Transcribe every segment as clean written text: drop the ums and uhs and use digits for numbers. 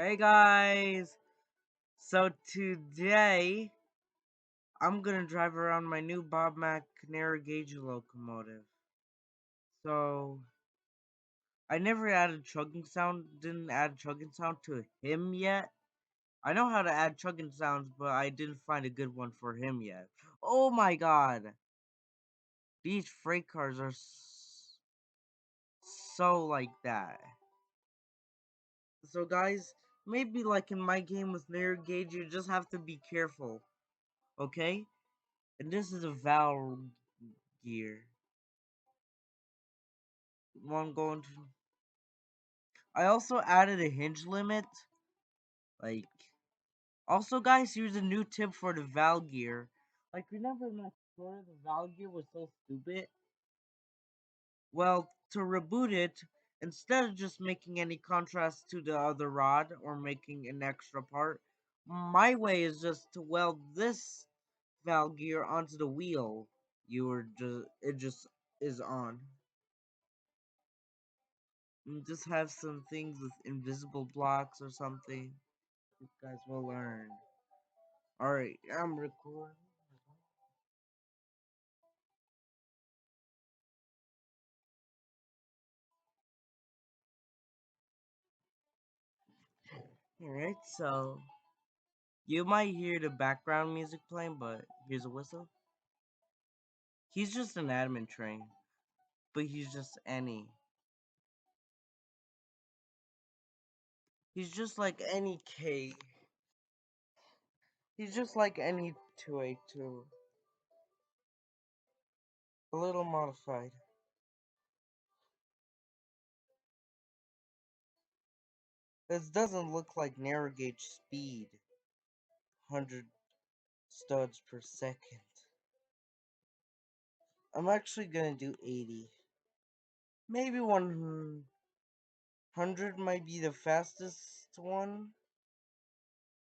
Hey guys! So today I'm gonna drive around my new Bob Mac narrow gauge locomotive. So I never added chugging sound, didn't add chugging sound to him yet. I know how to add chugging sounds, but I didn't find a good one for him yet. Oh my god! These freight cars are so like that. So guys, maybe like in my game with narrow gauge, you just have to be careful, okay? And this is a valve gear. One going to. I also added a hinge limit. Like, also, guys, here's a new tip for the valve gear. Like, remember in my story, the valve gear was so stupid? Well, to reboot it, instead of just making any contrast to the other rod or making an extra part, my way is just to weld this valve gear onto the wheel. It just is on. And just have some things with invisible blocks or something. You guys will learn. Alright, I'm recording. Alright, so you might hear the background music playing, but here's a whistle. He's just an admin train, but he's just any. He's just like any K. He's just like any 282. A little modified. This doesn't look like narrow gauge speed. 100 studs per second. I'm actually gonna do 80. Maybe 100 might be the fastest one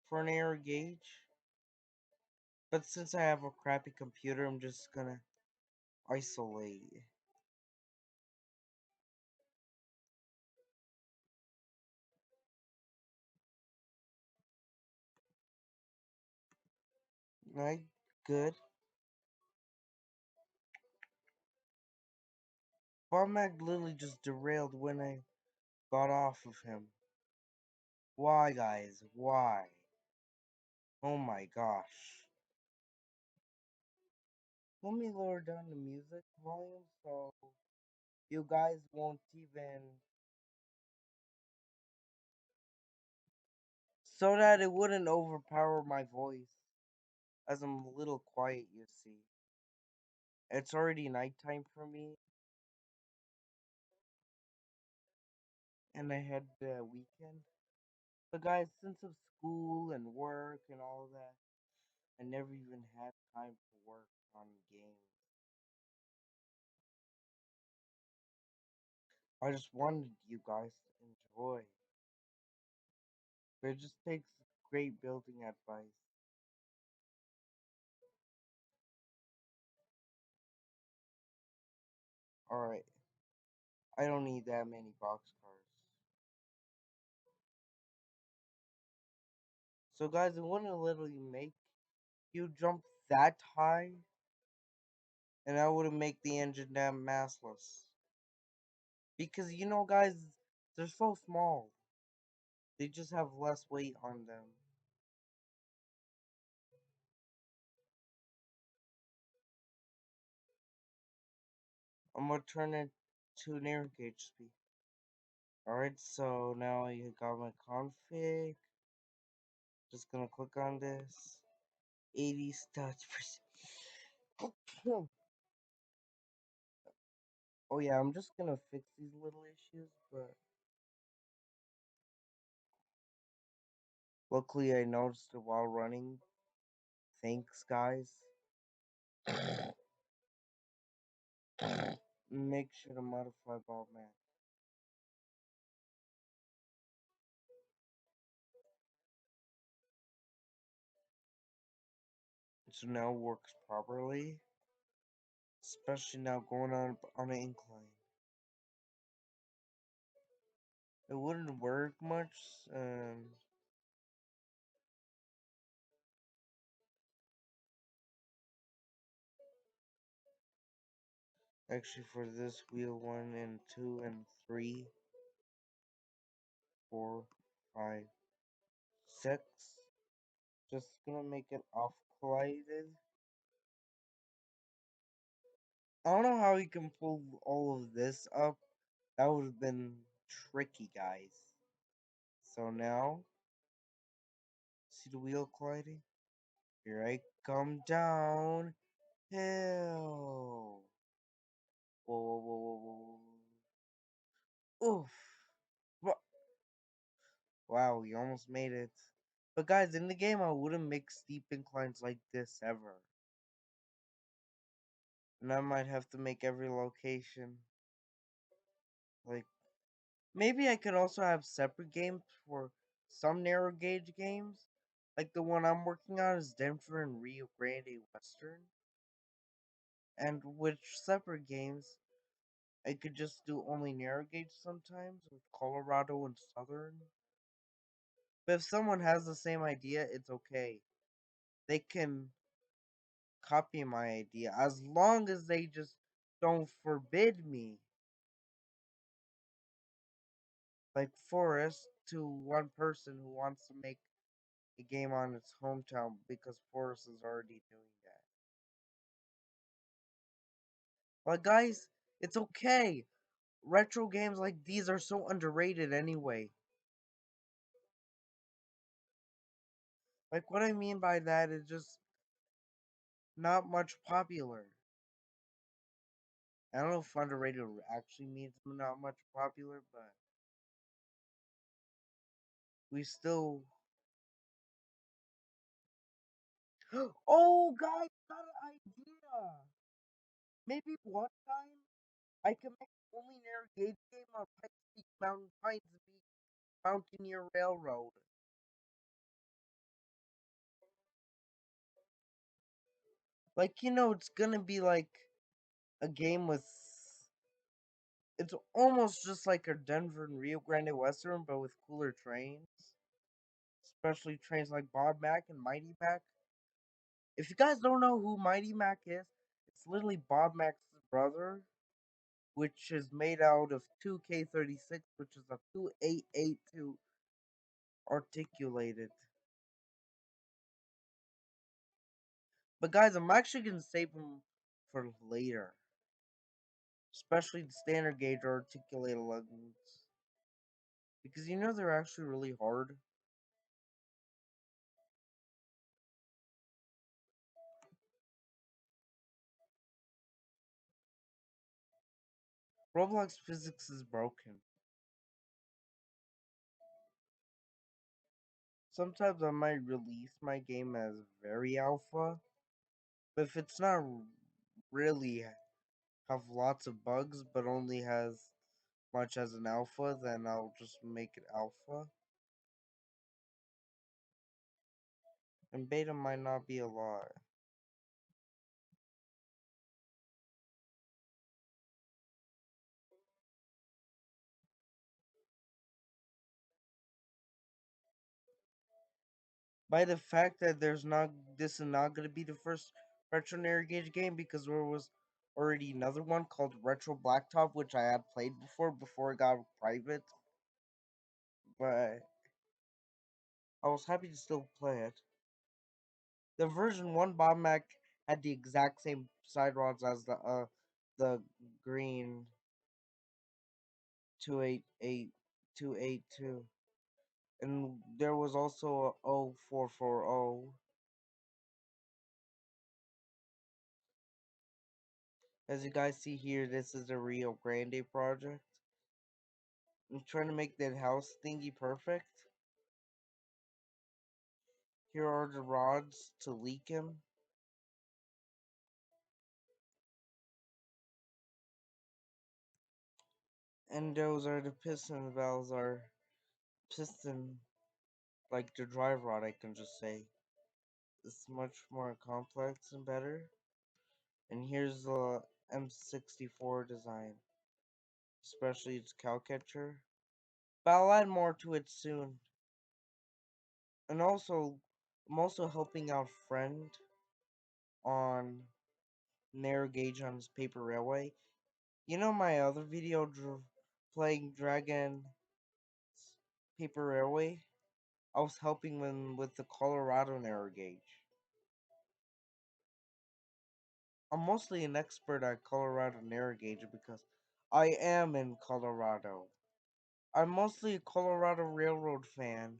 for an narrow gauge. But since I have a crappy computer, I'm just gonna isolate. Right? Good. Bob literally just derailed when I got off of him. Why, guys? Why? Oh my gosh. Let me lower down the music volume so you guys won't even. So that it wouldn't overpower my voice. As I'm a little quiet, you see. It's already nighttime for me, and I had the weekend. But guys, since of school and work and all that, I never even had time to work on games. I just wanted you guys to enjoy. But it just takes great building advice. Alright, I don't need that many boxcars. So guys, it wouldn't literally make you jump that high, and I wouldn't make the engine that massless. Because you know guys, they're so small. They just have less weight on them. I'm gonna turn it to narrow gauge speed. Alright, so now I got my config. Just gonna click on this. 80 studs per Oh yeah, I'm just gonna fix these little issues, but luckily I noticed it while running. Thanks guys. Make sure to modify ball man. So now it works properly. Especially now going on an incline. it wouldn't work much. Actually, for this wheel, 1 and 2 and 3, 4, 5, 6. Just gonna make it off collided. I don't know how he can pull all of this up. That would have been tricky, guys. So now, see the wheel colliding? Here I come down hill. Whoa, whoa, whoa, whoa, whoa. Oof. Wow, we almost made it. But guys, in the game, I wouldn't make steep inclines like this ever. And I might have to make every location. Like, maybe I could also have separate games for some narrow gauge games. Like the one I'm working on is Denver and Rio Grande Western. And with separate games, I could just do only narrow gauge sometimes with Colorado and Southern. But if someone has the same idea, it's okay. They can copy my idea as long as they just don't forbid me. Like Forest to one person who wants to make a game on its hometown because Forest is already doing that. But guys, it's okay. Retro games like these are so underrated anyway. Like what I mean by that is just not much popular. I don't know if underrated actually means not much popular, but we still. Oh, guys, got an idea. Maybe one time I can make only narrow gauge game on Pikes Peak Mountain Pines Beach Mountaineer Railroad. Like it's gonna be like a game with. It's almost just like a Denver and Rio Grande Western, but with cooler trains. Especially trains like Bob Mac and Mighty Mac. If you guys don't know who Mighty Mac is, it's literally Bob Mac's brother, which is made out of two K-36, which is a 2882 articulated. But guys, I'm actually gonna save them for later, especially the standard gauge or articulated lugs, because they're actually really hard. Roblox physics is broken. Sometimes I might release my game as very alpha, but if it's not really have lots of bugs but only has much as an alpha, then I'll just make it alpha. And beta might not be a lot. By the fact that this is not gonna be the first retro narrow gauge game because there was already another one called Retro Blacktop which I had played before it got private. But I was happy to still play it. The version 1 Bob Mac had the exact same side rods as the green 288282. And there was also a 0440. As you guys see here, this is a Rio Grande project. I'm trying to make that house thingy perfect. Here are the rods to leak him. And those are the piston valves are piston like the drive rod I can just say. It's much more complex and better. And here's the M64 design. Especially its cow catcher. But I'll add more to it soon. And also, I'm also helping out a friend on narrow gauge on his paper railway. You know my other video playing Dragon Paper Railway? I was helping them with the Colorado narrow gauge. I'm mostly an expert at Colorado narrow gauge because I am in Colorado. I'm mostly a Colorado Railroad fan,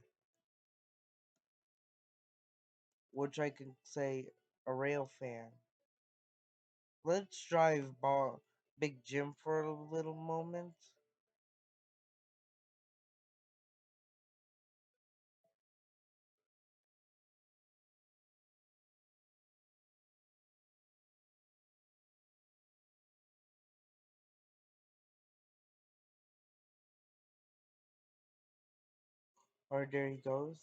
which I can say a rail fan. Let's drive Big Jim for a little moment. Or there he goes.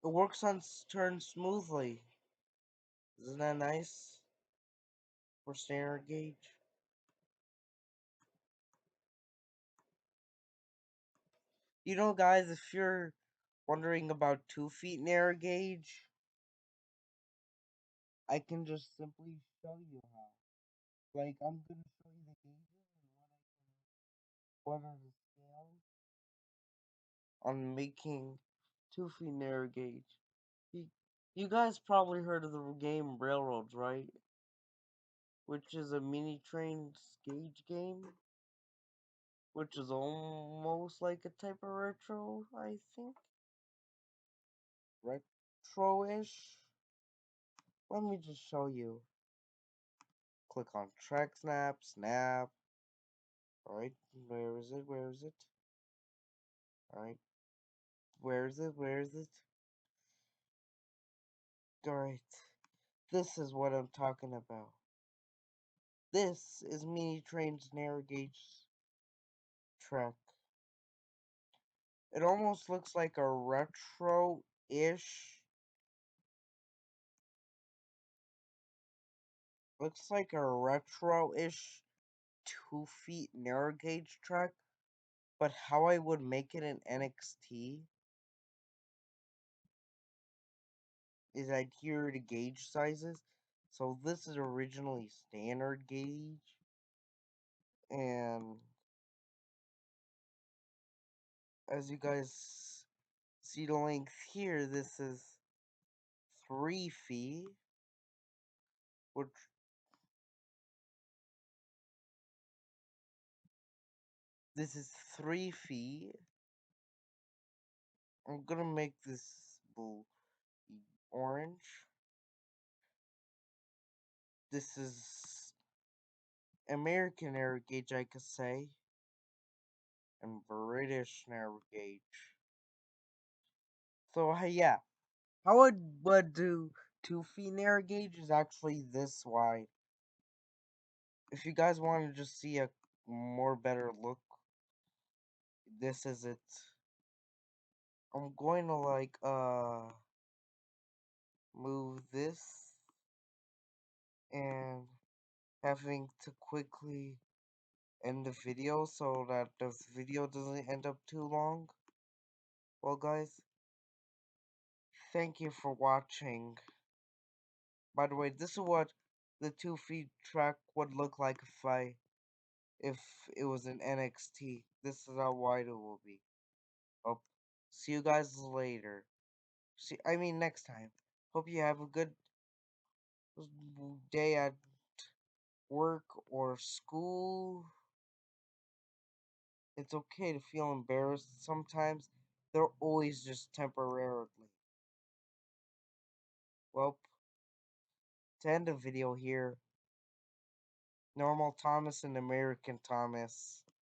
It works on turn smoothly. Isn't that nice for standard gauge? You know, guys, if you're wondering about 2 feet narrow gauge, I can just simply show you how. Like, I'm gonna show you the gauges and what are the scales on making 2 feet narrow gauge. You, you guys probably heard of the game Railroads, right? Which is a mini train gauge game, which is almost like a type of retro, I think. Retro-ish. Let me just show you. Click on track snap, snap. Alright, where is it? Where is it? Alright, where is it? Where is it? Alright, this is what I'm talking about. This is Mini Train's narrow gauge track. It almost looks like a retro-ish. Looks like a retro-ish 2 feet narrow gauge track. But how I would make it in NXT is I'd hear the gauge sizes. So this is originally standard gauge, and as you guys see the length here, this is 3 feet, which this is 3 feet. I'm gonna make this blue orange. This is American narrow gauge, I could say, and British narrow gauge. So yeah, how I would do 2 feet narrow gauge is actually this wide. If you guys want to just see a more better look, this is it. I'm going to like move this and having to quickly end the video so that the video doesn't end up too long. Well guys, thank you for watching. By the way, this is what the 2 feet track would look like if it was an NXT. This is how wide it will be. Hope see you guys later. I mean next time. Hope you have a good day at work or school. It's okay to feel embarrassed sometimes. They're always just temporarily. Well, to end the video here, Normal Thomas and American Thomas.